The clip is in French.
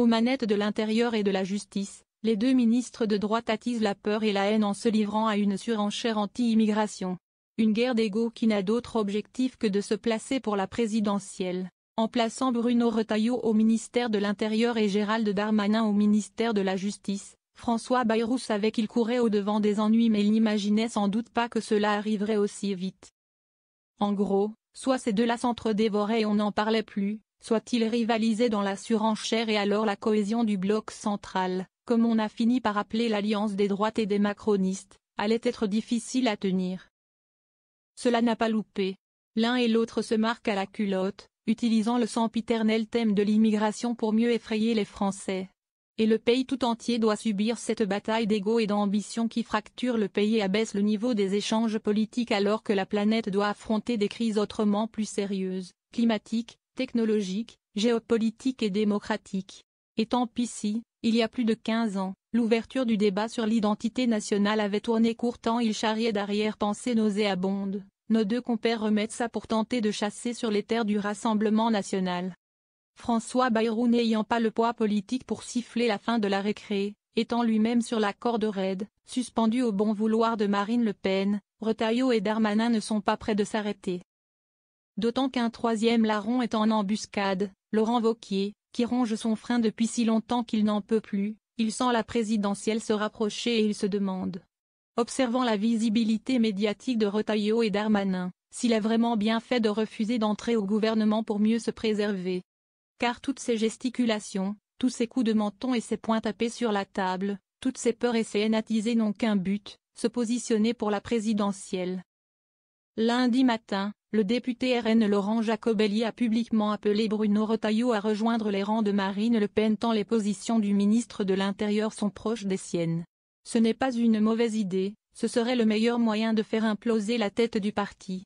Aux manettes de l'Intérieur et de la Justice, les deux ministres de droite attisent la peur et la haine en se livrant à une surenchère anti-immigration. Une guerre d'ego qui n'a d'autre objectif que de se placer pour la présidentielle. En plaçant Bruno Retailleau au ministère de l'Intérieur et Gérald Darmanin au ministère de la Justice, François Bayrou savait qu'il courait au-devant des ennuis mais il n'imaginait sans doute pas que cela arriverait aussi vite. En gros, soit ces deux-là s'entre-dévoraient et on n'en parlait plus, soit ils rivalisaient dans la surenchère et alors la cohésion du bloc central, comme on a fini par appeler l'alliance des droites et des macronistes, allait être difficile à tenir. Cela n'a pas loupé. L'un et l'autre se marquent à la culotte, utilisant le sempiternel thème de l'immigration pour mieux effrayer les Français. Et le pays tout entier doit subir cette bataille d'ego et d'ambition qui fracture le pays et abaisse le niveau des échanges politiques alors que la planète doit affronter des crises autrement plus sérieuses, climatiques, technologiques, géopolitiques et démocratiques. Et tant pis si, il y a plus de 15 ans, l'ouverture du débat sur l'identité nationale avait tourné court tant il charriait d'arrière-pensées nauséabondes. Nos deux compères remettent ça pour tenter de chasser sur les terres du Rassemblement national. François Bayrou n'ayant pas le poids politique pour siffler la fin de la récré, étant lui-même sur la corde raide, suspendu au bon vouloir de Marine Le Pen, Retailleau et Darmanin ne sont pas près de s'arrêter. D'autant qu'un troisième larron est en embuscade, Laurent Wauquiez, qui ronge son frein depuis si longtemps qu'il n'en peut plus, il sent la présidentielle se rapprocher et il se demande, observant la visibilité médiatique de Retailleau et Darmanin, s'il a vraiment bien fait de refuser d'entrer au gouvernement pour mieux se préserver. Car toutes ces gesticulations, tous ces coups de menton et ces poings tapés sur la table, toutes ces peurs et ces haines attisées n'ont qu'un but, se positionner pour la présidentielle. Lundi matin, le député RN Laurent Jacobelli a publiquement appelé Bruno Retailleau à rejoindre les rangs de Marine Le Pen tant les positions du ministre de l'Intérieur sont proches des siennes. Ce n'est pas une mauvaise idée, ce serait le meilleur moyen de faire imploser la tête du parti.